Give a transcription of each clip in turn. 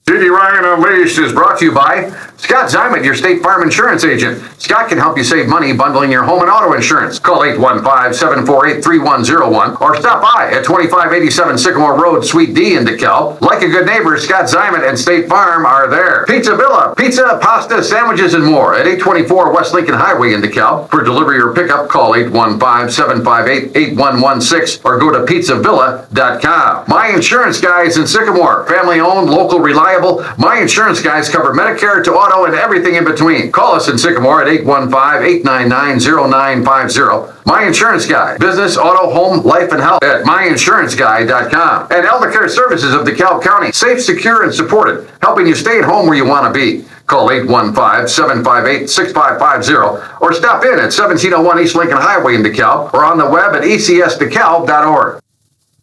TD Ryan Unleashed is brought to you by Scott Zyman, your State Farm insurance agent. Scott can help you save money bundling your home and auto insurance. Call 815-748-3101 or stop by at 2587 Sycamore Road, Suite D in DeKalb. Like a good neighbor, Scott Zyman and State Farm are there. Pizza Villa, pizza, pasta, sandwiches, and more at 824 West Lincoln Highway in DeKalb. For delivery or pickup, call 815-758-8116 or go to pizzavilla.com. My Insurance Guys in Sycamore, family owned, local, reliable. My Insurance Guys cover Medicare to auto and everything in between. Call us in Sycamore at 815-899-0950. My Insurance Guy, business, auto, home, life, and health at myinsuranceguy.com. And Eldercare Services of DeKalb County, safe, secure, and supported, helping you stay at home where you want to be. Call 815-758-6550 or stop in at 1701 East Lincoln Highway in DeKalb or on the web at ecsdekalb.org.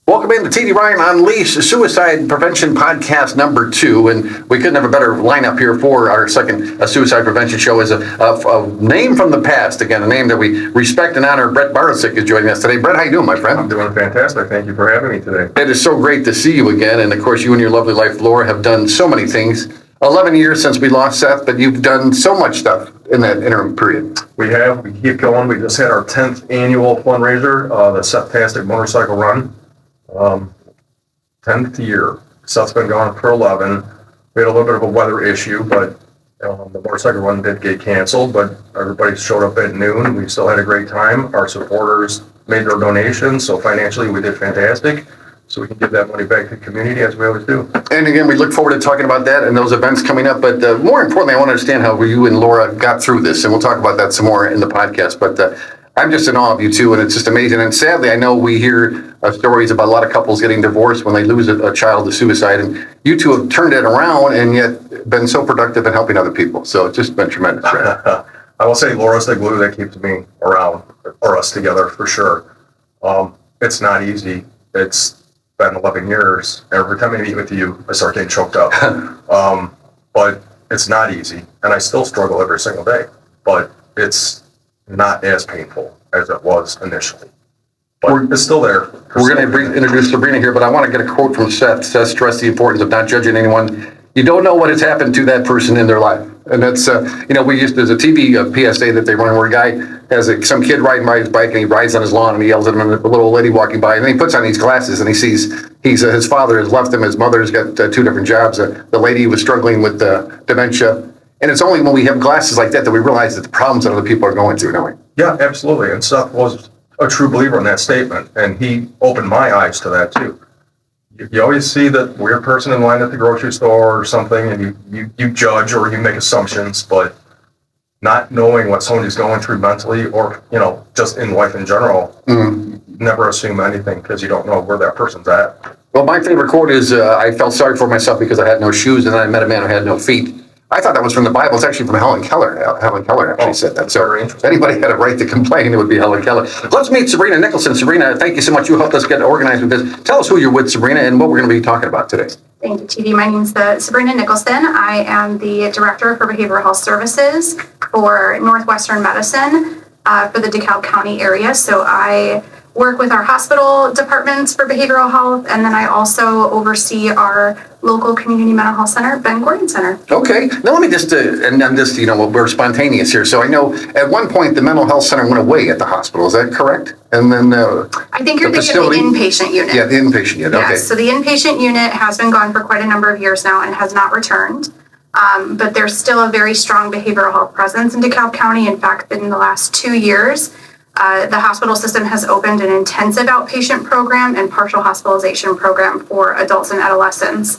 Welcome into TD Ryan Unleashed, Suicide Prevention Podcast number 2, and we couldn't have a better lineup here for our second suicide prevention show. As a name from the past, again, a name that we respect and honor. Brett Bartosik is joining us today. Brett, how you doing, my friend? I'm doing fantastic. Thank you for having me today. It is so great to see you again, and of course, you and your lovely wife, Laura, have done so many things. 11 years since we lost Seth, but you've done so much stuff in that interim period. We have. We keep going. We just had our 10th annual fundraiser, the Seth Motorcycle Run. 10th year. Seth's been gone for 11. We had a little bit of a weather issue, but the motorcycle run did get canceled, but everybody showed up at noon. We still had a great time. Our supporters made their donations, so financially we did fantastic. So we can give that money back to the community as we always do. And again, we look forward to talking about that and those events coming up. But more importantly, I want to understand how you and Laura got through this. And we'll talk about that some more in the podcast. But I'm just in awe of you two, and it's just amazing. And sadly, I know we hear stories about a lot of couples getting divorced when they lose a child to suicide. And you two have turned it around and yet been so productive in helping other people. So it's just been tremendous. Right? I will say Laura's the glue that keeps me around, or us together for sure. It's not easy. It's been 11 years. Every time I meet with you, I start getting choked up. But it's not easy. And I still struggle every single day. But it's not as painful as it was initially. But it's still there. We're going to introduce Sabrina here, but I want to get a quote from Seth. Seth stressed the importance of not judging anyone. You don't know what has happened to that person in their life. And that's, there's a TV PSA that they run where a guy has some kid riding by his bike and he rides on his lawn and he yells at him and a little old lady walking by and then he puts on these glasses and he sees his father has left him, his mother's got 2 different jobs. The lady was struggling with dementia. And it's only when we have glasses like that we realize that the problems that other people are going through, don't we? Yeah, absolutely. And Seth was a true believer in that statement. And he opened my eyes to that too. You always see that weird person in line at the grocery store or something and you judge or you make assumptions, but not knowing what somebody's going through mentally or, just in life in general, you never assume anything because you don't know where that person's at. Well, my favorite quote is, I felt sorry for myself because I had no shoes and then I met a man who had no feet. I thought that was from the Bible. It's actually from Helen Keller. Helen Keller actually said that. So if anybody had a right to complain, it would be Helen Keller. Let's meet Sabrina Nicholson. Sabrina, thank you so much. You helped us get organized with this. Tell us who you're with, Sabrina, and what we're going to be talking about today. Thank you, TD. My name is Sabrina Nicholson. I am the Director for Behavioral Health Services for Northwestern Medicine for the DeKalb County area. So I work with our hospital departments for behavioral health, and then I also oversee our local community mental health center, Ben Gordon Center. Okay. Now let me just, and I'm just, we're spontaneous here. So I know at one point the mental health center went away at the hospital. Is that correct? And then I think you're thinking of the inpatient unit. Yeah, the inpatient unit. Okay. Yes, so the inpatient unit has been gone for quite a number of years now and has not returned. But there's still a very strong behavioral health presence in DeKalb County. In fact, in the last 2 years, the hospital system has opened an intensive outpatient program and partial hospitalization program for adults and adolescents,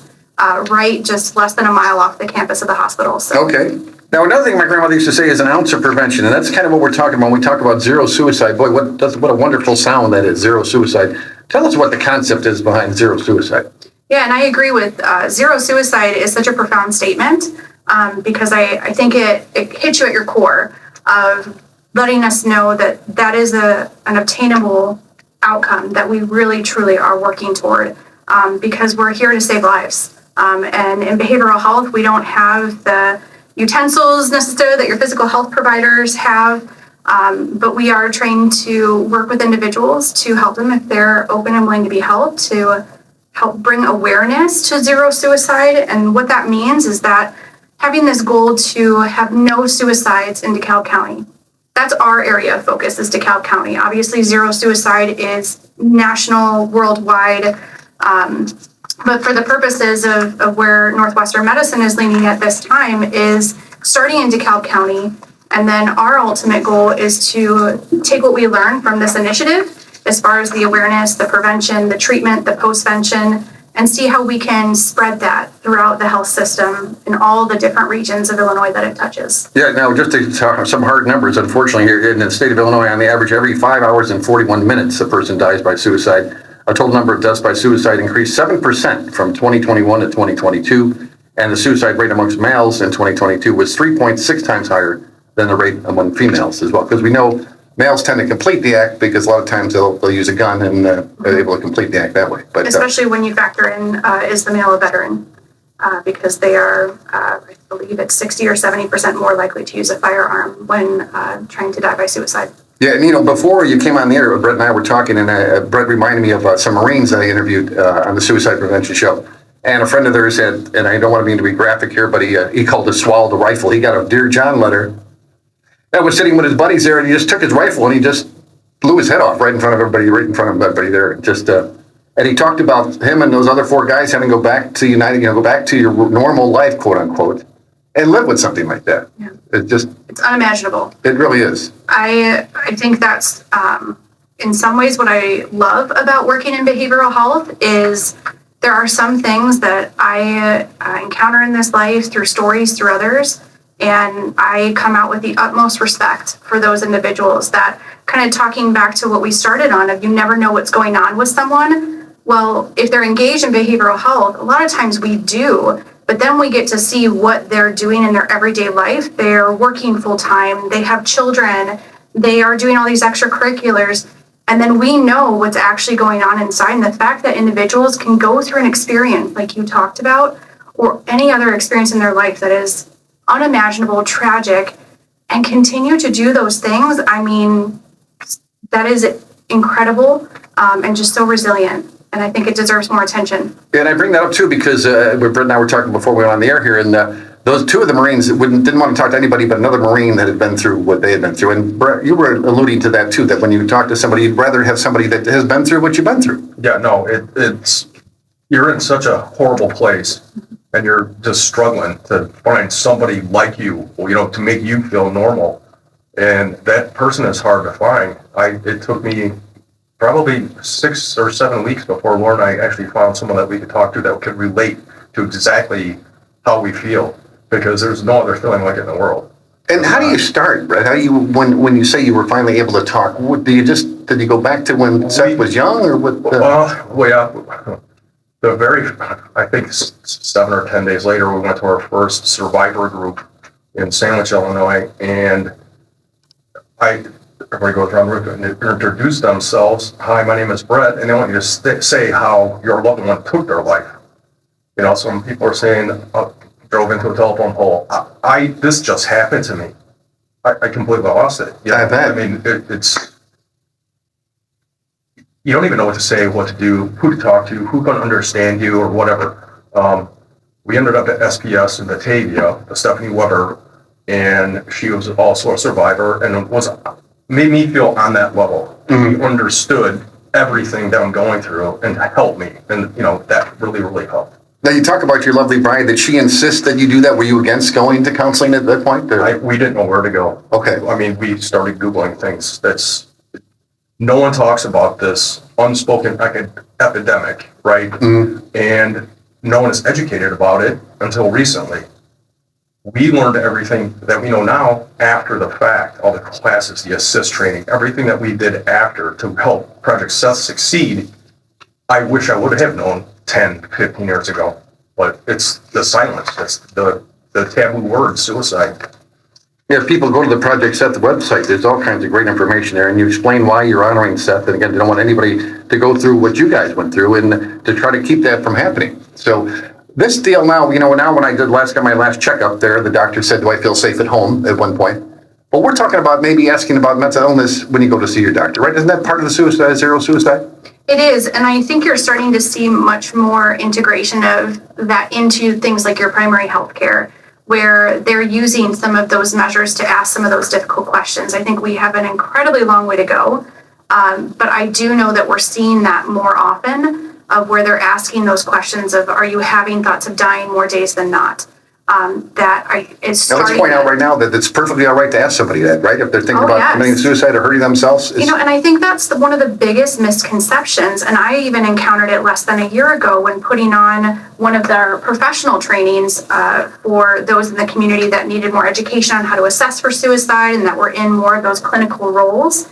right just less than a mile off the campus of the hospital. So. Okay. Now, another thing my grandmother used to say is an ounce of prevention, and that's kind of what we're talking about when we talk about zero suicide. Boy, what a wonderful sound that is, zero suicide. Tell us what the concept is behind zero suicide. Yeah, and I agree with zero suicide is such a profound statement because I think it hits you at your core of letting us know that is an obtainable outcome that we really, truly are working toward because we're here to save lives. And in behavioral health, we don't have the utensils necessarily that your physical health providers have, but we are trained to work with individuals to help them if they're open and willing to be helped, to help bring awareness to zero suicide. And what that means is that having this goal to have no suicides in DeKalb County. That's our area of focus, is DeKalb County. Obviously, zero suicide is national, worldwide. But for the purposes of where Northwestern Medicine is leaning at this time is starting in DeKalb County. And then our ultimate goal is to take what we learned from this initiative as far as the awareness, the prevention, the treatment, the postvention, and see how we can spread that throughout the health system in all the different regions of Illinois that it touches. Yeah, now just to talk some hard numbers, unfortunately, here in the state of Illinois, on the average, every 5 hours and 41 minutes, a person dies by suicide. A total number of deaths by suicide increased 7% from 2021 to 2022, and the suicide rate amongst males in 2022 was 3.6 times higher than the rate among females as well. Because we know males tend to complete the act because a lot of times they'll use a gun and are able to complete the act that way. But especially when you factor in, is the male a veteran? Because they are, I believe it's 60 or 70% more likely to use a firearm when trying to die by suicide. Yeah, and before you came on the air, Brett and I were talking, and Brett reminded me of some Marines that I interviewed on the suicide prevention show. And a friend of theirs had, and I don't want to be graphic here, but he called it swallow the rifle. He got a Dear John letter that was sitting with his buddies there, and he just took his rifle and he just blew his head off right in front of everybody, right in front of everybody there. And he talked about him and those other 4 guys having to go back to United, go back to your normal life, quote unquote, and live with something like that. Yeah. It's unimaginable. It really is. I think that's in some ways what I love about working in behavioral health is there are some things that I encounter in this life through stories, through others, and I come out with the utmost respect for those individuals. That kind of talking back to what we started on of you never know what's going on with someone. Well, if they're engaged in behavioral health, a lot of times we do, but then we get to see what they're doing in their everyday life. They're working full time, they have children, they are doing all these extracurriculars, and then we know what's actually going on inside. And the fact that individuals can go through an experience like you talked about, or any other experience in their life that is unimaginable, tragic, and continue to do those things, I mean, that is incredible and just so resilient. And I think it deserves more attention. And I bring that up too because Brett and I were talking before we went on the air here, and those 2 of the Marines didn't want to talk to anybody but another Marine that had been through what they had been through. And Brett, you were alluding to that too, that when you talk to somebody, you'd rather have somebody that has been through what you've been through. Yeah, no, it's you're in such a horrible place, and you're just struggling to find somebody like you, to make you feel normal. And that person is hard to find. It took me probably 6 or 7 weeks before Laura and I actually found someone that we could talk to that could relate to exactly how we feel, because there's no other feeling like it in the world. And how do you start, Brett? How do you, when you say you were finally able to talk, did you go back to when Seth was young, or what? I think 7 or 10 days later, we went to our first survivor group in Sandwich, Illinois, and everybody goes around the room and introduce themselves. Hi, my name is Brett, and they want you to say how your loved one took their life. Some people are saying, drove into a telephone pole. This just happened to me. I completely lost it. I bet. I mean, it's, you don't even know what to say, what to do, who to talk to, who can understand you, or whatever. We ended up at SPS in Batavia, Stephanie Weber, and she was also a survivor, and made me feel on that level. Mm-hmm. She understood everything that I'm going through and helped me, and that really, really helped. Now, you talk about your lovely bride. Did she insist that you do that? Were you against going to counseling at that point? We didn't know where to go. Okay. I mean, we started Googling things. No one talks about this unspoken epidemic, right? Mm-hmm. And no one is educated about it until recently. We learned everything that we know now after the fact, all the classes, the assist training, everything that we did after to help Project Seth succeed. I wish I would have known 10, 15 years ago, but it's the silence. It's the taboo word, suicide. Yeah, if people go to the Project Seth website, there's all kinds of great information there, and you explain why you're honoring Seth. And again, you don't want anybody to go through what you guys went through, and to try to keep that from happening. So this deal now, now when I did my last checkup there, the doctor said, do I feel safe at home at one point? But we're talking about maybe asking about mental illness when you go to see your doctor, right? Isn't that part of the suicide, zero suicide? It is, and I think you're starting to see much more integration of that into things like your primary health care, where they're using some of those measures to ask some of those difficult questions. I think we have an incredibly long way to go, but I do know that we're seeing that more often, of where they're asking those questions of, are you having thoughts of dying more days than not? It's Now, let's point out right now that it's perfectly all right to ask somebody that, right? If they're thinking about committing suicide or hurting themselves. And I think that's one of the biggest misconceptions. And I even encountered it less than a year ago when putting on one of their professional trainings for those in the community that needed more education on how to assess for suicide and that were in more of those clinical roles.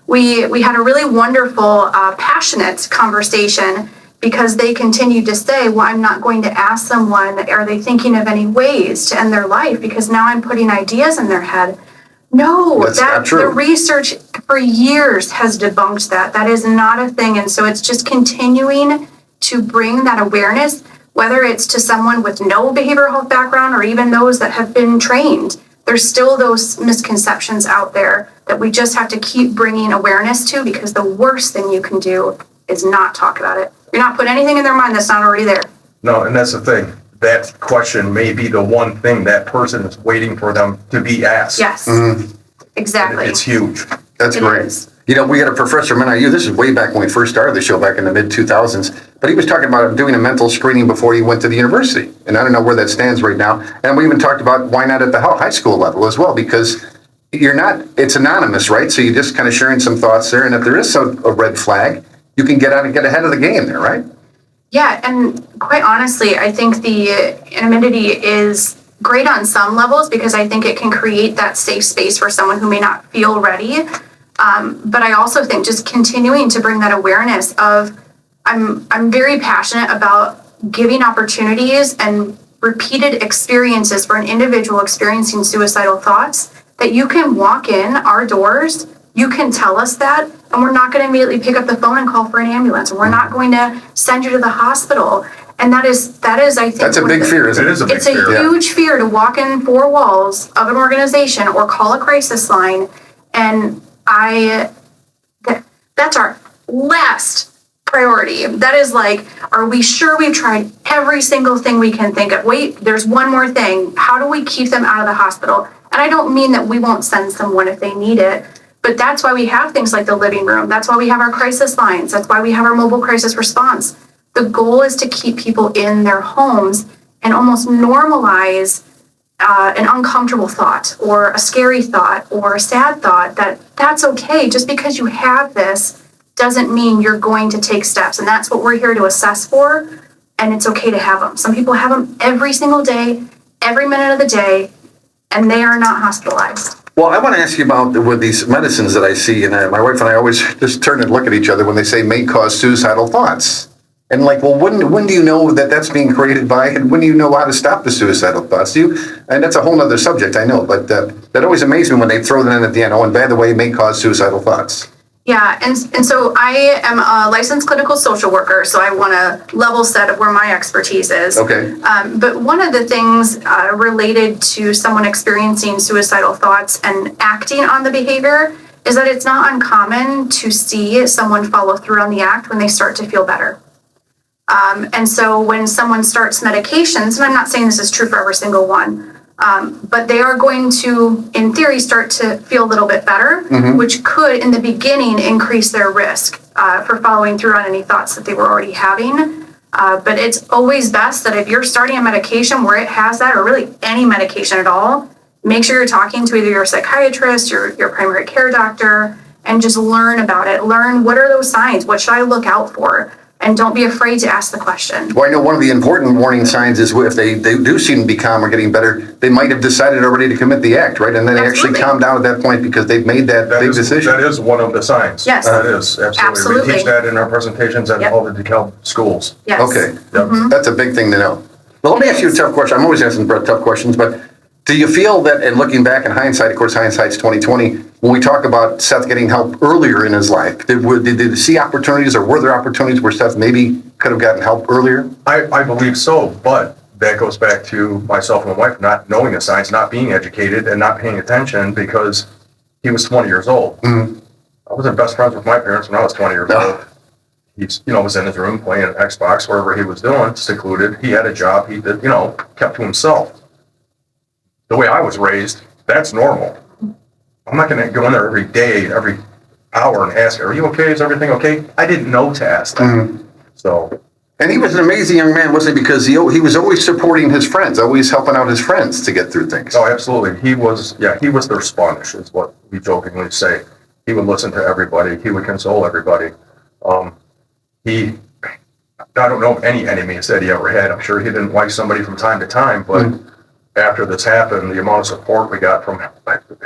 We had a really wonderful, passionate conversation, because they continued to say, well, I'm not going to ask someone, are they thinking of any ways to end their life? Because now I'm putting ideas in their head. No, that's not true. The research for years has debunked that. That is not a thing. And so it's just continuing to bring that awareness, whether it's to someone with no behavioral health background or even those that have been trained. There's still those misconceptions out there that we just have to keep bringing awareness to, because the worst thing you can do is not talk about it. You're not putting anything in their mind that's not already there. No, and that's the thing. That question may be the one thing that person is waiting for them to be asked. Yes, exactly. It's huge. That's great. You know, we had a professor from NIU, this is way back when we first started the show back in the mid-2000s, but he was talking about doing a mental screening before he went to the university. And I don't know where that stands right now. And we even talked about why not at the high school level as well, because it's anonymous, right? So you're just kind of sharing some thoughts there. And if there is a red flag, you can get out and get ahead of the game there, right? Yeah, and quite honestly, I think the anonymity is great on some levels, because I think it can create that safe space for someone who may not feel ready. But I also think just continuing to bring that awareness of, I'm very passionate about giving opportunities and repeated experiences for an individual experiencing suicidal thoughts, that you can walk in our doors, you can tell us that, and we're not going to immediately pick up the phone and call for an ambulance. We're not going to send you to the hospital. And that is, I think, that's a big fear, isn't it? It is a big fear. It's a huge fear to walk in four walls of an organization or call a crisis line. And that's our last priority. That is like, are we sure we've tried every single thing we can think of? Wait, there's one more thing. How do we keep them out of the hospital? And I don't mean that we won't send someone if they need it, but that's why we have things like the living room. That's why we have our crisis lines. That's why we have our mobile crisis response. The goal is to keep people in their homes and almost normalize an uncomfortable thought or a scary thought or a sad thought, that's okay. Just because you have this doesn't mean you're going to take steps. And that's what we're here to assess for. And it's okay to have them. Some people have them every single day, every minute of the day, and they are not hospitalized. Well, I want to ask you about with these medicines that I see, and my wife and I always just turn and look at each other when they say may cause suicidal thoughts. And like, well, when do you know that that's being created by, and when do you know how to stop the suicidal thoughts? And that's a whole other subject, I know, but that always amazes me when they throw that in at the end. Oh, and by the way, it may cause suicidal thoughts. Yeah, and so I am a licensed clinical social worker, so I want to level set of where my expertise is. Okay. But one of the things related to someone experiencing suicidal thoughts and acting on the behavior is that it's not uncommon to see someone follow through on the act when they start to feel better. And so when someone starts medications, and I'm not saying this is true for every single one, but they are going to, in theory, start to feel a little bit better, which could, in the beginning, increase their risk for following through on any thoughts that they were already having. But it's always best that if you're starting a medication where it has that, or really any medication at all, make sure you're talking to either your psychiatrist, your primary care doctor, and just learn about it. Learn, what are those signs? What should I look out for? And don't be afraid to ask the question. Well, I know one of the important warning signs is if they do seem to be calm or getting better, they might have decided already to commit the act, right? And then they actually calm down at that point because they've made that big decision. That is one of the signs. Yes. That is, absolutely. We teach that in our presentations at all the DeKalb schools. Yes. Okay, that's a big thing to know. Well, let me ask you a tough question. I'm always asking Brett tough questions, but do you feel that, and looking back in hindsight, of course, hindsight's 2020, when we talk about Seth getting help earlier in his life, did you see opportunities, or were there opportunities where Seth maybe could have gotten help earlier? I believe so, but that goes back to myself and my wife not knowing the signs, not being educated, and not paying attention because he was 20 years old. I wasn't best friends with my parents when I was 20 years old. He's, was in his room playing Xbox, whatever he was doing, secluded. He had a job. He did, kept to himself. The way I was raised, that's normal. I'm not going to go in there every day, every hour and ask, are you okay? Is everything okay? I didn't know to ask that. Mm-hmm. So. And he was an amazing young man, wasn't he? Because he was always supporting his friends, always helping out his friends to get through things. Oh, absolutely. He was their sponge, is what we jokingly say. He would listen to everybody. He would console everybody. I don't know of any enemies that he ever had. I'm sure he didn't like somebody from time to time, but after this happened, the amount of support we got from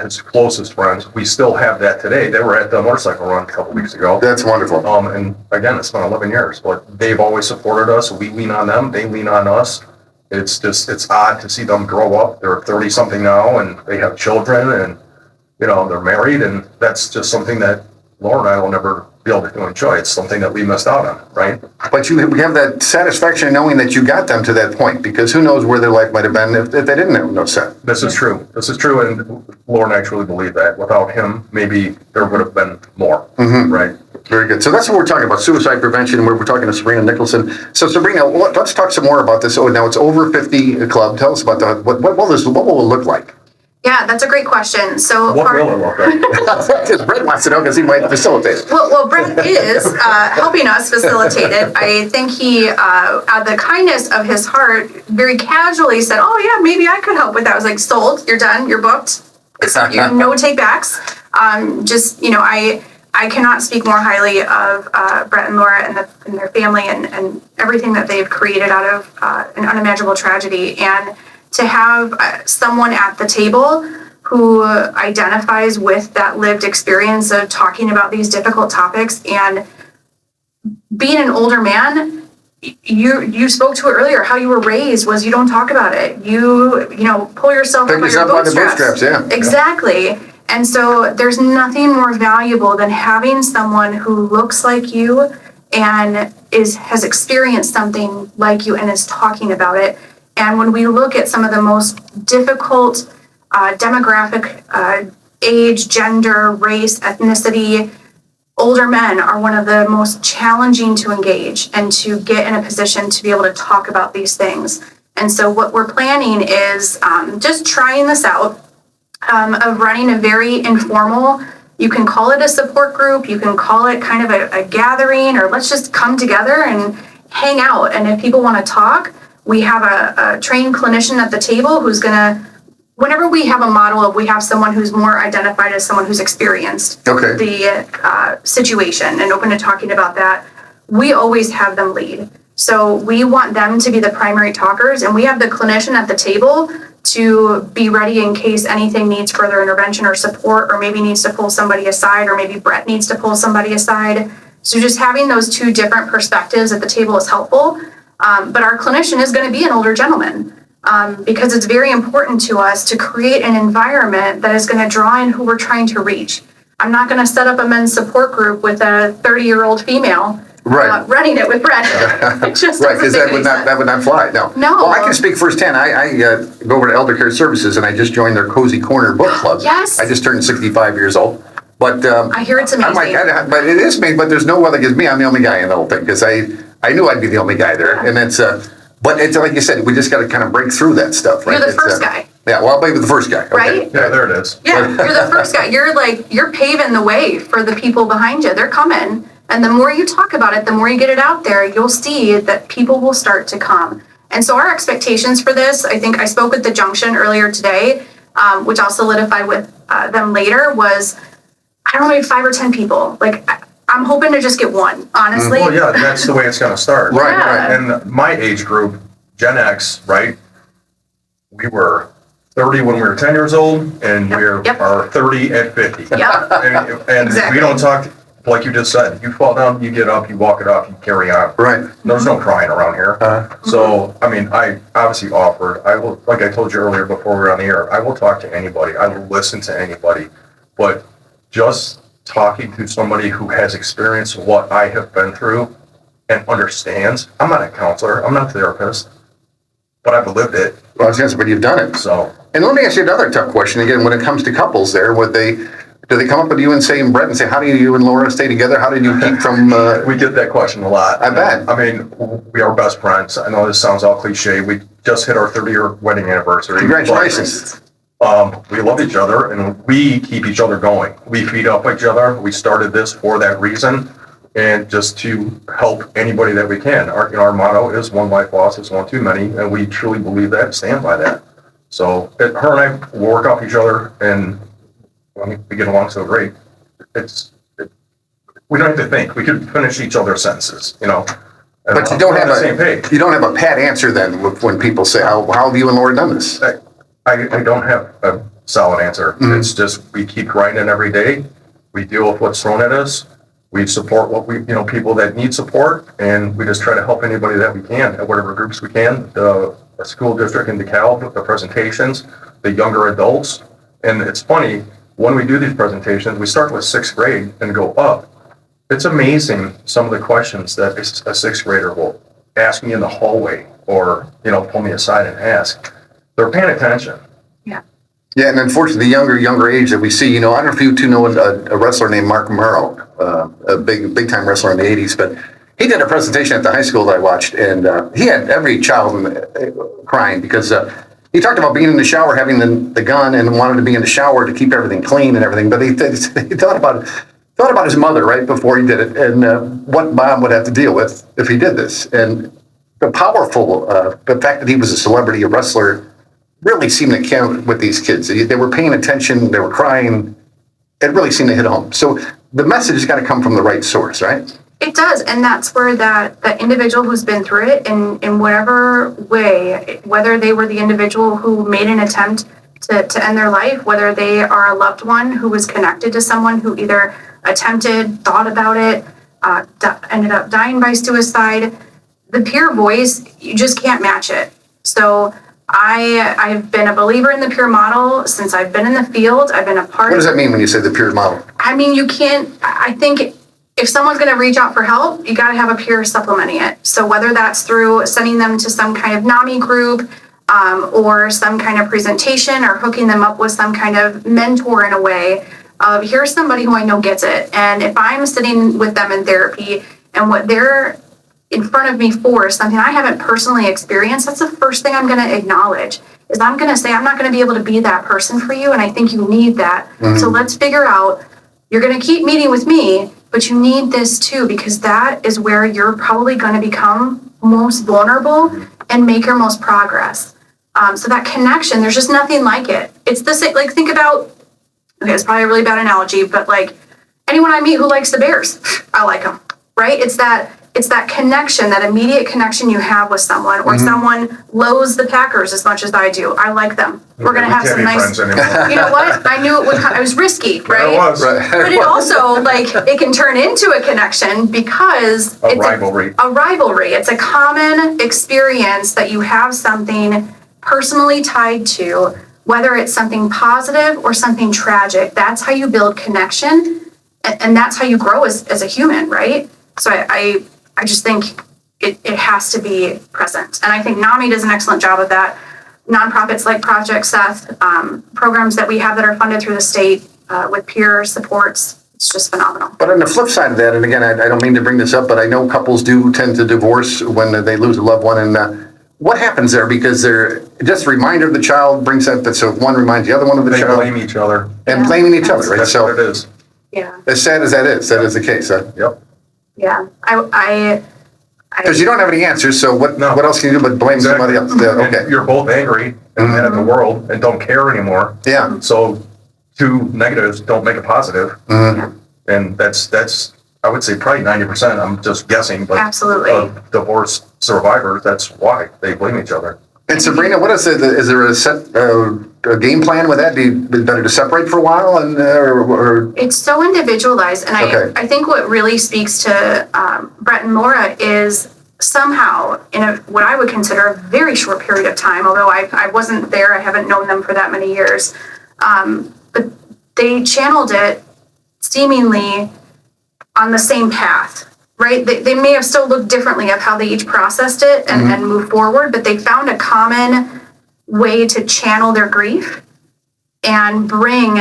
his closest friends, we still have that today. They were at the motorcycle run a couple weeks ago. That's wonderful. And again, it's been 11 years, but they've always supported us. We lean on them. They lean on us. It's odd to see them grow up. They're 30 something now and they have children and, they're married, and that's just something that Laura and I will never be able to enjoy. It's something that we missed out on, right? But we have that satisfaction in knowing that you got them to that point, because who knows where their life might have been if they didn't have no Seth. This is true, and Laura and I truly believe that. Without him, maybe there would have been more, right? Very good. So that's what we're talking about, suicide prevention, and we're talking to Sabrina Nicholson. So Sabrina, let's talk some more about this. Oh, now it's Over 50 Club. Tell us about what will it look like? Yeah, that's a great question. So What will it look like? Because Brett wants to know, because he might facilitate it. Well, Brett is helping us facilitate it. I think he, out of the kindness of his heart, very casually said, "Oh yeah, maybe I could help with that." I was like, "Sold. You're done. You're booked. No take backs." I cannot speak more highly of Brett and Laura and their family and everything that they've created out of an unimaginable tragedy. And to have someone at the table who identifies with that lived experience of talking about these difficult topics, and being an older man, you spoke to it earlier, how you were raised was you don't talk about it. You pull yourself up by your bootstraps. Yeah. Exactly. And so there's nothing more valuable than having someone who looks like you and has experienced something like you and is talking about it. And when we look at some of the most difficult demographic, age, gender, race, ethnicity, older men are one of the most challenging to engage and to get in a position to be able to talk about these things. And so what we're planning is just trying this out, of running a very informal, you can call it a support group, you can call it kind of a gathering, or let's just come together and hang out. And if people want to talk, we have a trained clinician at the table who's going to, whenever we have a model of, we have someone who's more identified as someone who's experienced the situation and open to talking about that, we always have them lead. So we want them to be the primary talkers, and we have the clinician at the table to be ready in case anything needs further intervention or support, or maybe needs to pull somebody aside, or maybe Brett needs to pull somebody aside. So just having those two different perspectives at the table is helpful. But our clinician is going to be an older gentleman, because it's very important to us to create an environment that is going to draw in who we're trying to reach. I'm not going to set up a men's support group with a 30-year-old female running it with Brett. It just because that would not fly. No. Well, I can speak firsthand. I go over to Elder Care Services, and I just joined their Cozy Corner book club. Yes. I just turned 65 years old. But I hear it's amazing. But it is amazing. But there's no other because me. I'm the only guy in the whole thing, because I knew I'd be the only guy there, and it's but it's like you said, we just got to kind of break through that stuff, right? You're the first guy. Yeah, well, I'll be the first guy. Okay. Right? Yeah, there it is. Yeah, you're the first guy. You're paving the way for the people behind you. They're coming. And the more you talk about it, the more you get it out there, you'll see that people will start to come. And so our expectations for this, I think I spoke with the Junction earlier today, which I'll solidify with them later, was, I don't know, maybe 5 or 10 people. Like, I'm hoping to just get one, honestly. Well, yeah, that's the way it's going to start. Right. And my age group, Gen X, right? We were 30 when we were 10 years old, and we are 30 at 50. Yep. And Exactly. we don't talk, like you just said, you fall down, you get up, you walk it off, you carry on. Right. There's no crying around here. So, I mean, I obviously offered, I will, like I told you earlier before we were on the air, I will talk to anybody. I will listen to anybody. But just talking to somebody who has experienced what I have been through and understands, I'm not a counselor, I'm not a therapist, but I've lived it. Well, I was going to say, but you've done it. So, And let me ask you another tough question. Again, when it comes to couples there, would they, Do they come up with you and say, Brett, and say, how do you and Laura stay together? How did you keep from? We get that question a lot. I bet. I mean, we are best friends. I know this sounds all cliche. We just hit our 30-year wedding anniversary. Congratulations. We love each other and we keep each other going. We feed off each other. We started this for that reason and just to help anybody that we can. Our motto is one life lost is one too many, and we truly believe that and stand by that. So her and I work off each other, and we get along so great. We don't have to think. We could finish each other's sentences, But you don't have the same page. You don't have a pat answer then when people say, how have you and Laura done this? I don't have a solid answer. Mm-hmm. It's just we keep grinding every day. We deal with what's thrown at us. We support people that need support, and we just try to help anybody that we can at whatever groups we can. The school district in DeKalb, the presentations, the younger adults. And it's funny, when we do these presentations, we start with 6th grade and go up. It's amazing some of the questions that a 6th grader will ask me in the hallway or, pull me aside and ask. They're paying attention. Yeah, and unfortunately, the younger age that we see, I don't know if you two know a wrestler named Mark Murrow, a big time wrestler in the 80s, but he did a presentation at the high school that I watched, and he had every child crying because he talked about being in the shower, having the gun, and wanted to be in the shower to keep everything clean and everything, but he thought about his mother right before he did it, and what Bob would have to deal with if he did this, and the fact that he was a celebrity, a wrestler, really seemed to count with these kids. They were paying attention, they were crying. It really seemed to hit home. So the message has got to come from the right source, right? It does, and that's where that individual who's been through it in whatever way, whether they were the individual who made an attempt to end their life, whether they are a loved one who was connected to someone who either attempted, thought about it, ended up dying by suicide, the peer voice, you just can't match it. So I've been a believer in the peer model since I've been in the field. I've been a part of. What does that mean when you say the peer model? I mean, you can't, I think if someone's going to reach out for help, you got to have a peer supplementing it. So whether that's through sending them to some kind of NAMI group or some kind of presentation or hooking them up with some kind of mentor in a way of here's somebody who I know gets it. And if I'm sitting with them in therapy and what they're in front of me for something I haven't personally experienced, that's the first thing I'm going to acknowledge is I'm going to say, I'm not going to be able to be that person for you. And I think you need that. Mm-hmm. So let's figure out, you're going to keep meeting with me, but you need this too, because that is where you're probably going to become most vulnerable and make your most progress. So that connection, there's just nothing like it. It's the same, like think about, okay, it's probably a really bad analogy, but like anyone I meet who likes the Bears, I like them, right? It's that connection, that immediate connection you have with someone, or someone loathes the Packers as much as I do. I like them. We're going to have some nice, you know what? I knew it was risky, right? It was. Right. But it also, it can turn into a connection because A rivalry. A rivalry. It's a common experience that you have something personally tied to, whether it's something positive or something tragic. That's how you build connection, and that's how you grow as a human, right? So I just think it has to be present. And I think NAMI does an excellent job of that. Nonprofits like Project Seth, programs that we have that are funded through the state with peer supports, it's just phenomenal. But on the flip side of that, and again, I don't mean to bring this up, but I know couples do tend to divorce when they lose a loved one. And what happens there? Because they're just a reminder of the child brings that, so one reminds the other one of the They child. blame each other. And blaming each other, right? That's So what it is. Yeah. as sad as that is the case. Yep. Yeah. Because you don't have any answers, so what else can you do but blame somebody else? Yeah, And okay. you're both angry and mad at the world and don't care anymore. Yeah. So two negatives don't make a positive. Mhm. And that's I would say probably 90%. I'm just guessing, but Absolutely. of divorce survivors, that's why they blame each other. And Sabrina, what is it? Is there a set a game plan with that? Do you better to separate for a while and or It's so individualized, and Okay. I think what really speaks to Brett and Laura is somehow in what I would consider a very short period of time, although I wasn't there, I haven't known them for that many years, but they channeled it seemingly on the same path, right? They may have still looked differently of how they each processed it and moved forward, but they found a common way to channel their grief and bring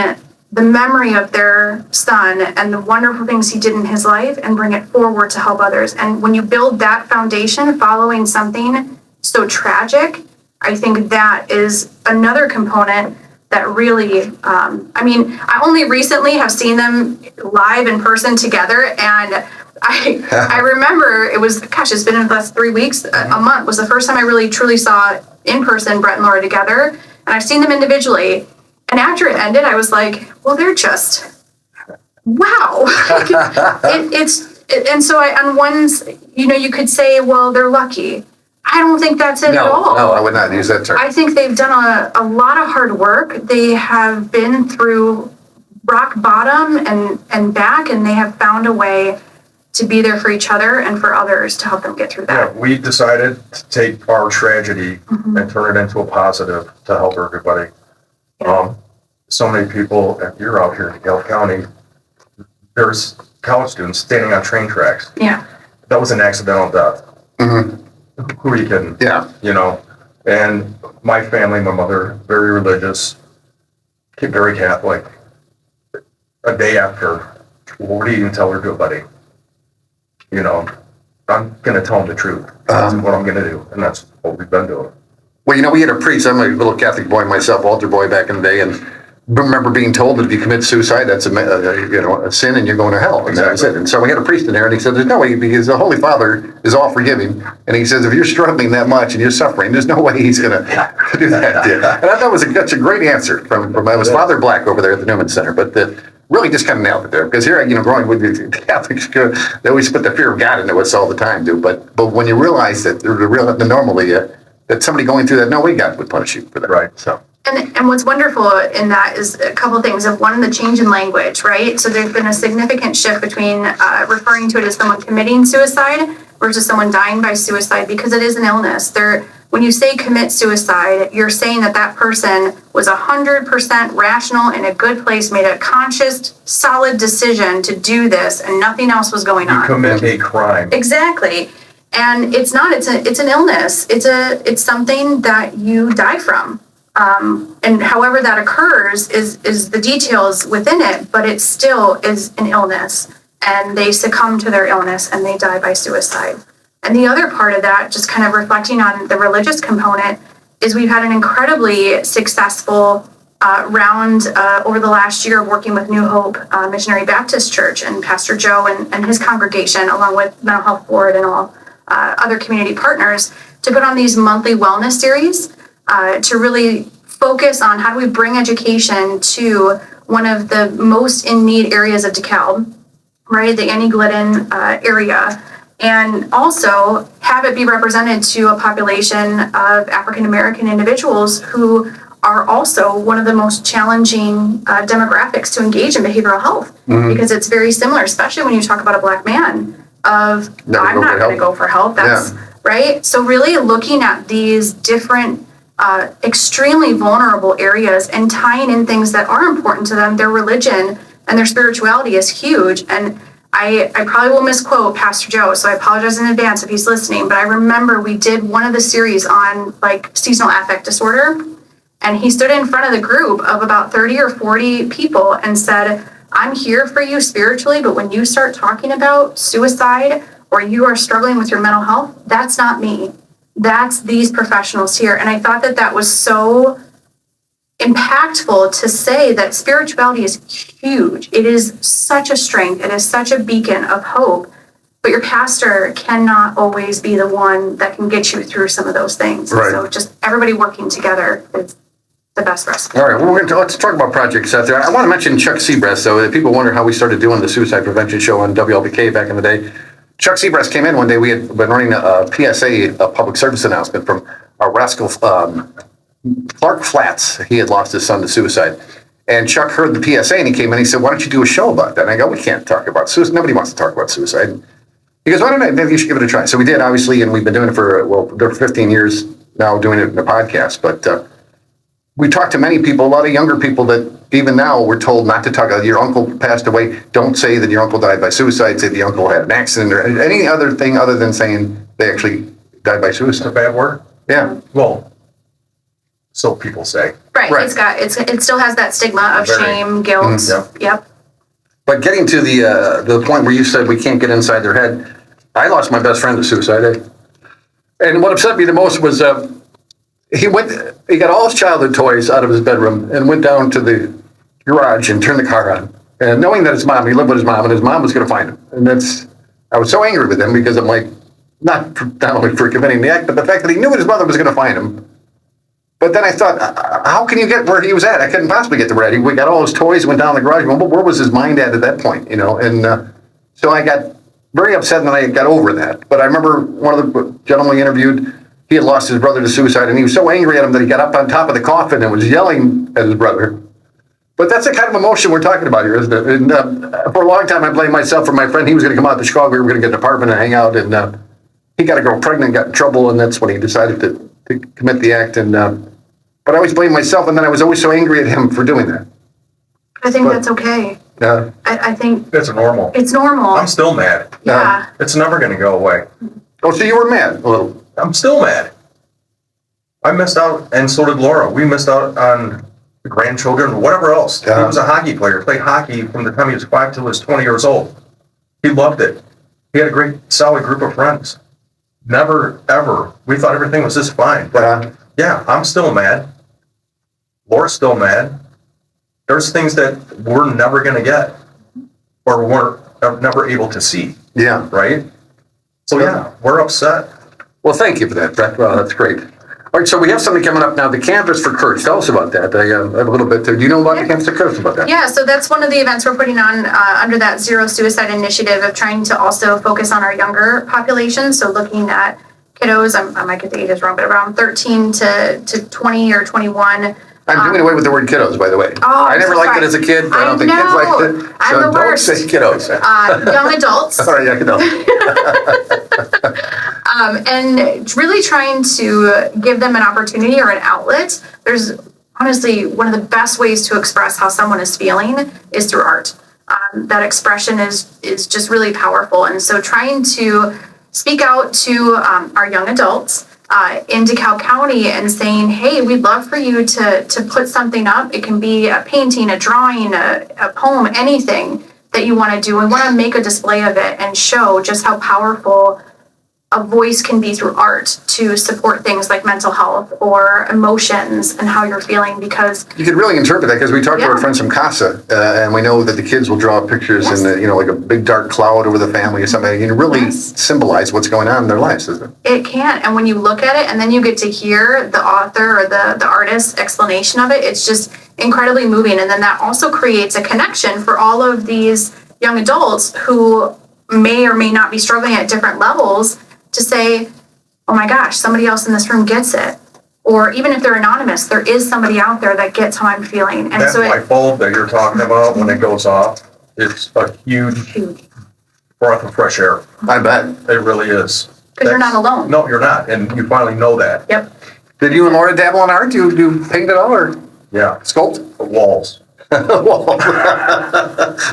the memory of their son and the wonderful things he did in his life and bring it forward to help others. And when you build that foundation following something so tragic, I think that is another component that really, I only recently have seen them live in person together, and I remember it's been in the last 3 weeks, a month was the first time I really truly saw in person Brett and Laura together, and I've seen them individually, and after it ended, I was like, well, they're just, wow. And so on one's, you could say, well, they're lucky. I don't think that's it at all. No, I would not use that term. I think they've done a lot of hard work. They have been through rock bottom and back, and they have found a way to be there for each other and for others to help them get through that. Yeah, we decided to take our tragedy and turn it into a positive to help everybody. Yeah. So many people, if you're out here in Galt County, there's college students standing on train tracks. Yeah. That was an accidental death. Who are you kidding? Yeah. And my family, my mother, very religious, very Catholic. A day after, well, what are you going to tell her to do, buddy? I'm going to tell them the truth. That's what I'm going to do. And that's what we've been doing. Well, we had a priest. I'm a little Catholic boy myself, altar boy back in the day, and remember being told that if you commit suicide, that's a sin, and you're going to hell. And that was it. And so we had a priest in there, and he said, "There's no way, because the Holy Father is all forgiving." And he says, "If you're struggling that much and you're suffering, there's no way he's going to do that." And I thought it was such a great answer from I was Father Black over there at the Newman Center, but really just kind of nailed it there. Because here, growing with the Catholics, they always put the fear of God into us all the time, dude. But when you realize that normally that somebody going through that, no way God would punish you for that. Right. So. And what's wonderful in that is a couple of things. One, the change in language, right? So there's been a significant shift between referring to it as someone committing suicide versus someone dying by suicide, because it is an illness. When you say commit suicide, you're saying that person was 100% rational, in a good place, made a conscious, solid decision to do this, and nothing else was going on. You commit a crime. Exactly. And it's not, it's an illness. It's something that you die from. And however that occurs is the details within it, but it still is an illness, and they succumb to their illness and they die by suicide. And the other part of that, just kind of reflecting on the religious component, is we've had an incredibly successful round over the last year of working with New Hope Missionary Baptist Church and Pastor Joe and his congregation, along with Mental Health Board and all other community partners, to put on these monthly wellness series to really focus on how do we bring education to one of the most in need areas of DeKalb, right, the Annie Glidden area, and also have it be represented to a population of African American individuals who are also one of the most challenging demographics to engage in behavioral health, because it's very similar, especially when you talk about a Black man, I'm not going to go for help. That's right. So really looking at these different extremely vulnerable areas and tying in things that are important to them. Their religion and their spirituality is huge. And I probably will misquote Pastor Joe, so I apologize in advance if he's listening, but I remember we did one of the series on seasonal affect disorder, and he stood in front of the group of about 30 or 40 people and said, "I'm here for you spiritually, but when you start talking about suicide or you are struggling with your mental health, that's not me. That's these professionals here." And I thought that was so impactful to say that spirituality is huge. It is such a strength. It is such a beacon of hope. But your pastor cannot always be the one that can get you through some of those things. Right. So just everybody working together is the best recipe. All right, well, let's talk about Project Seth. I want to mention Chuck Seabrest, though. People wonder how we started doing the suicide prevention show on WLBK back in the day. Chuck Seabrest came in one day. We had been running a PSA, a public service announcement from our rascal Clark Flats. He had lost his son to suicide. And Chuck heard the PSA and he came in and he said, "Why don't you do a show about that?" And I go, "We can't talk about suicide. Nobody wants to talk about suicide." He goes, "Why don't I? Maybe you should give it a try." So we did, obviously, and we've been doing it for 15 years now, doing it in a podcast. But we talked to many people, a lot of younger people that even now we're told not to talk about your uncle passed away. Don't say that your uncle died by suicide. Say the uncle had an accident or any other thing other than saying they actually died by suicide. A bad word? Yeah. Well, so people say. Right. Right. Right. It still has that stigma of Very. shame, guilt. Yep. But getting to the point where you said we can't get inside their head, I lost my best friend to suicide. And what upset me the most was he got all his childhood toys out of his bedroom and went down to the garage and turned the car on. And knowing that his mom, he lived with his mom, and his mom was going to find him. And I was so angry with him because I'm like, not only for committing the act, but the fact that he knew his mother was going to find him. But then I thought, how can you get where he was at? I couldn't possibly get to where we got all his toys, went down the garage. Well, where was his mind at that point? And so I got very upset, and then I got over that. But I remember one of the gentlemen we interviewed, he had lost his brother to suicide, and he was so angry at him that he got up on top of the coffin and was yelling at his brother. But that's the kind of emotion we're talking about here, isn't it? And for a long time, I blamed myself for my friend. He was going to come out to Chicago. We were going to get an apartment and hang out, and he got a girl pregnant, got in trouble, and that's when he decided to commit the act. And but I always blamed myself, and then I was always so angry at him for doing that. I think that's okay. I think It's normal. it's normal. I'm still mad. Yeah. It's never going to go away. Oh, so you were mad a little. I'm still mad. I missed out, and so did Laura. We missed out on the grandchildren, whatever else. Yeah. He was a hockey player, played hockey from the time he was 5 till he was 20 years old. He loved it. He had a great, solid group of friends. Never, ever. We thought everything was just fine. But yeah, I'm still mad. Laura's still mad. There's things that we're never going to get, or we're never able to see. Yeah. Right? So yeah, we're upset. Well, thank you for that, Brett. Well, that's great. All right, so we have something coming up now, the Canvas for Courage. Tell us about that. I have a little bit. Do you know about the Canvas for Courage about that? Yeah, so that's one of the events we're putting on under that Zero Suicide initiative of trying to also focus on our younger population. So looking at kiddos, I might get the ages wrong, but around 13 to 20 or 21. I'm doing away with the word kiddos, by the way. Oh, I never so liked sorry. it as a kid. I don't I think kids know. liked it. I'm So the don't worst. say kiddos. Young adults. Sorry, young adults. And really trying to give them an opportunity or an outlet. There's honestly one of the best ways to express how someone is feeling is through art. That expression is just really powerful. And so trying to speak out to our young adults in DeKalb County and saying, hey, we'd love for you to put something up. It can be a painting, a drawing, a poem, anything that you want to do. We want to make a display of it and show just how powerful a voice can be through art to support things like mental health or emotions and how you're feeling, because You could really interpret that because we talked to our Yeah. friends from CASA, and we know that the kids will draw pictures Yes. and like a big dark cloud over the family or something. You can really Yes. symbolize what's going on in their lives, isn't it? it can. And when you look at it and then you get to hear the author or the artist's explanation of it, it's just incredibly moving. And then that also creates a connection for all of these young adults who may or may not be struggling at different levels to say, oh my gosh, somebody else in this room gets it. Or even if they're anonymous, there is somebody out there that gets how I'm feeling. And That so light bulb that you're talking about when it goes off, it's a huge breath of fresh air. I bet. It really is. because you're not alone. No, you're not. And you finally know that. Yep. Did you and Laura dabble in art? Do you paint at all or Yeah. sculpt? The walls. Well,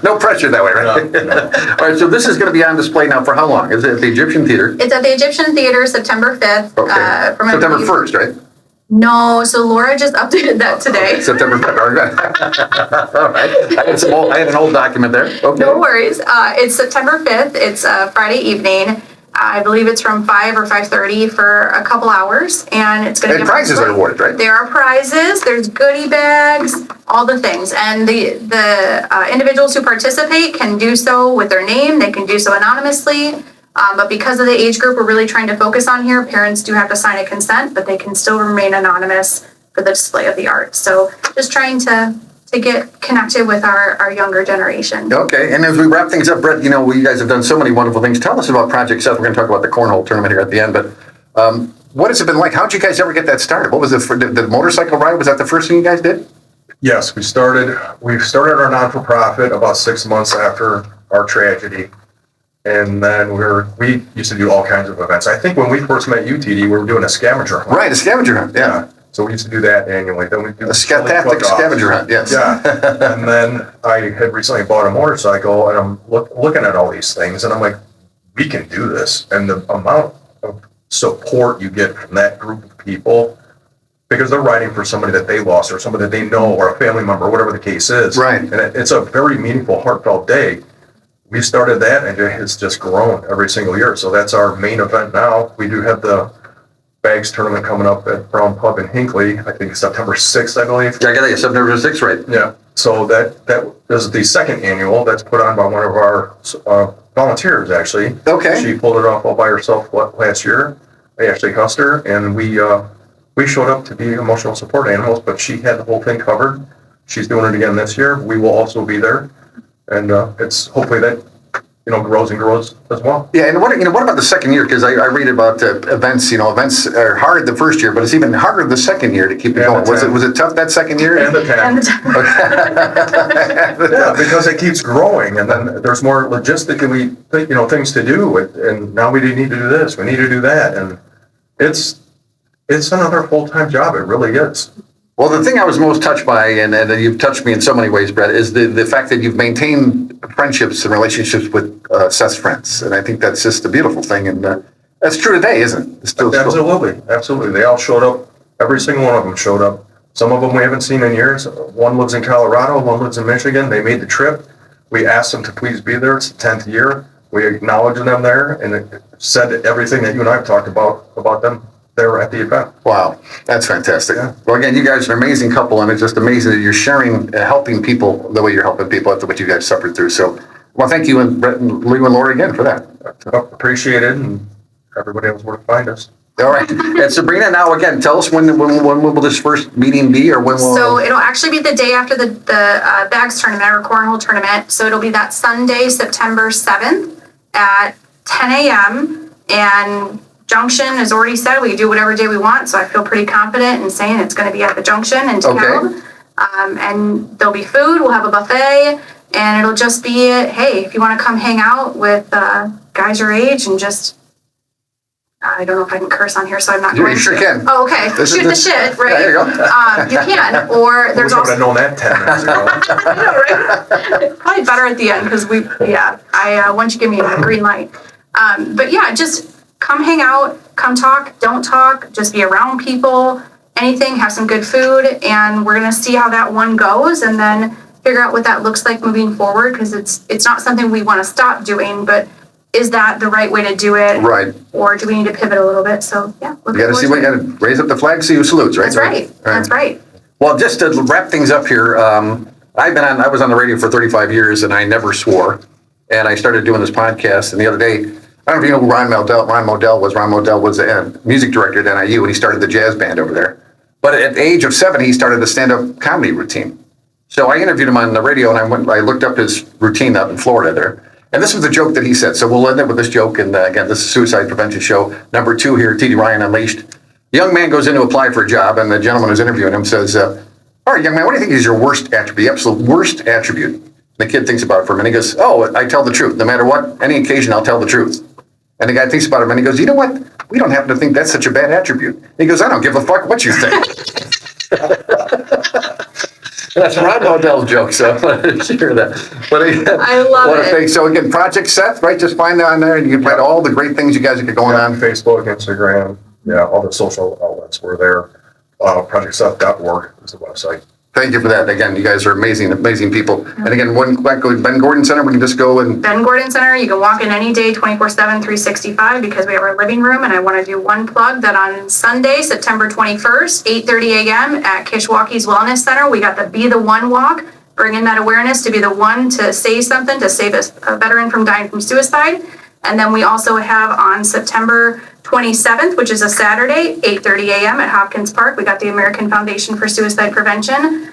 no pressure that way, right? No. All right, so this is going to be on display now for how long? Is it at the Egyptian Theater? It's at the Egyptian Theater, September 5th. Okay. From I September believe- 1st, right? No, so Laura just updated that today. September 5th. All right. I had an old document there. Okay. No worries. It's September 5th. It's a Friday evening. I believe it's from 5 or 5:30 for a couple hours, and it's going to And prizes are awarded, right? There are prizes. There's goodie bags, all the things, and the individuals who participate can do so with their name. They can do so anonymously, but because of the age group we're really trying to focus on here, parents do have to sign a consent, but they can still remain anonymous for the display of the art. So just trying to get connected with our younger generation. Okay, and as we wrap things up, Brett, you guys have done so many wonderful things. Tell us about Project Seth. We're going to talk about the cornhole tournament here at the end, but what has it been like? How did you guys ever get that started? What was the motorcycle ride? Was that the first thing you guys did? Yes, we started our non-for-profit about 6 months after our tragedy. And then we used to do all kinds of events. I think when we first met you, TD, we were doing a scavenger hunt. Right, a scavenger hunt, yeah. So we used to do that annually. Then we do A scatastic scavenger hunt, yes. Yeah. And then I had recently bought a motorcycle, and I'm looking at all these things, and I'm like, we can do this. And the amount of support you get from that group of people because they're writing for somebody that they lost or somebody that they know or a family member, whatever the case is. Right. And it's a very meaningful, heartfelt day. We started that and it has just grown every single year. So that's our main event now. We do have the bags tournament coming up at Brown Pub in Hinckley. I think September 6th, I believe. Yeah, I got it. September 6th, right? Yeah. So that is the second annual. That's put on by one of our volunteers, actually. Okay. She pulled it off all by herself last year, Ashley Custer, and we showed up to be emotional support animals, but she had the whole thing covered. She's doing it again this year. We will also be there, and it's hopefully that grows and grows as well. Yeah, and what about the second year? Because I read about events. Events are hard the first year, but it's even harder the second year to keep it going. Was it tough that second year? And the 10. Yeah, because it keeps growing, and then there's more logistically things to do, and now we need to do this, we need to do that, and it's another full-time job. It really is. Well, the thing I was most touched by, and you've touched me in so many ways, Brett, is the fact that you've maintained friendships and relationships with Seth's friends. And I think that's just a beautiful thing. And that's true today, isn't it? It's still Absolutely. They all showed up. Every single one of them showed up. Some of them we haven't seen in years. One lives in Colorado, one lives in Michigan. They made the trip. We asked them to please be there. It's the 10th year. We acknowledged them there, and it said everything that you and I have talked about them there at the event. Wow, that's fantastic. Yeah. Well, again, you guys are an amazing couple, and it's just amazing that you're sharing, helping people the way you're helping people after what you guys suffered through. So, well, thank you, and Brett and Lou and Lori again for that. Appreciate it, and everybody else where to find us. All right. And Sabrina, now again, tell us when will this first meeting be, or when will... So it'll actually be the day after the bags tournament or cornhole tournament. So it'll be that Sunday, September 7th at 10 a.m. And Junction is already said we can do whatever day we want. So I feel pretty confident in saying it's going to be at the Junction in town. Okay. And there'll be food. We'll have a buffet. And it'll just be, hey, if you want to come hang out with guys your age and just... I don't know if I can curse on here, so I'm not going to. You sure can. Oh, okay. Shoot the shit, right? There you go. You can, or there's also... I would have known that 10 minutes ago. I know, right? Probably better at the end, because once you give me a green light. But yeah, just come hang out, come talk, don't talk, just be around people, anything, have some good food, and we're going to see how that one goes, and then figure out what that looks like moving forward, because it's not something we want to stop doing, but is that the right way to do it? Right. Or do we need to pivot a little bit? So, yeah. You got to see what you got to raise up the flag, see who salutes, right? That's right. That's right. Well, just to wrap things up here, I was on the radio for 35 years and I never swore. And I started doing this podcast. And the other day, I don't know if you know who Ron Modell was. Ron Modell was the music director at NIU, and he started the jazz band over there. But at the age of 7, he started a stand-up comedy routine. So I interviewed him on the radio, and I looked up his routine up in Florida there. And this was the joke that he said. So we'll end up with this joke. And again, this is Suicide Prevention Show number 2 here, TD Ryan Unleashed. A young man goes in to apply for a job, and the gentleman who's interviewing him says, all right, young man, what do you think is your worst attribute, the absolute worst attribute? And the kid thinks about it for a minute. He goes, oh, I tell the truth. No matter what, any occasion, I'll tell the truth. And the guy thinks about it, and he goes, you know what? We don't happen to think that's such a bad attribute. And he goes, I don't give a fuck what you think. That's Ron Modell's joke, so share that. But I love it. So again, Project Seth, right? Just find it on there, and you can find all the great things you guys get going on. Facebook, Instagram, all the social outlets were there. ProjectSeth.org is the website. Thank you for that. Again, you guys are amazing, amazing people. And again, Ben Gordon Center, we can just go and... Ben Gordon Center, you can walk in any day, 24/7, 365, because we have our living room. And I want to do one plug that on Sunday, September 21st, 8:30 a.m. at Kishwaukee's Wellness Center, we got the Be the One walk, bringing that awareness to be the one to say something, to save a veteran from dying from suicide. And then we also have on September 27th, which is a Saturday, 8:30 a.m. at Hopkins Park. We got the American Foundation for Suicide Prevention,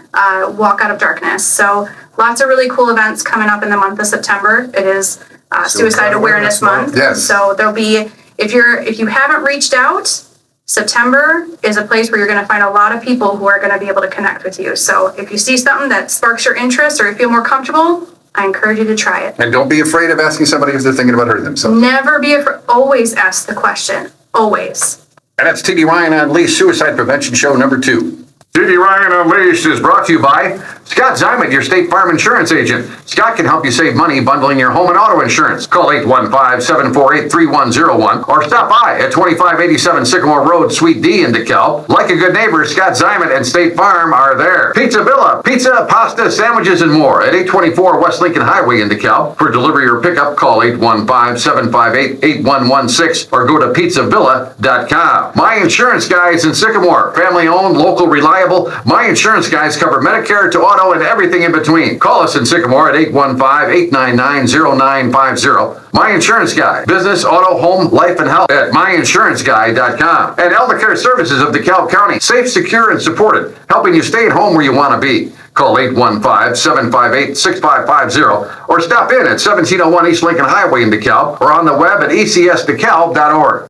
Walk Out of Darkness. So lots of really cool events coming up in the month of September. It is Suicide Awareness Month. Yes. So there'll be, if you haven't reached out, September is a place where you're going to find a lot of people who are going to be able to connect with you. So if you see something that sparks your interest or you feel more comfortable, I encourage you to try it. And don't be afraid of asking somebody if they're thinking about hurting themselves. Never be afraid. Always ask the question. Always. And that's TD Ryan Unleashed, Suicide Prevention Show number 2. TD Ryan Unleashed is brought to you by Scott Zyman, your State Farm insurance agent. Scott can help you save money bundling your home and auto insurance. Call 815-748-3101 or stop by at 2587 Sycamore Road, Suite D in DeKalb. Like a good neighbor, Scott Zyman and State Farm are there. Pizza Villa, pizza, pasta, sandwiches, and more at 824 West Lincoln Highway in DeKalb. For delivery or pickup, call 815-758-8116 or go to pizzavilla.com. My Insurance Guys in Sycamore, family owned, local, reliable. My Insurance Guys cover Medicare to auto and everything in between. Call us in Sycamore at 815-899-0950. My Insurance Guy, business, auto, home, life, and health at myinsuranceguy.com. And Elder Care Services of DeKalb County, safe, secure, and supported, helping you stay at home where you want to be. Call 815-758-6550 or stop in at 1701 East Lincoln Highway in DeKalb or on the web at ecsdecalb.org.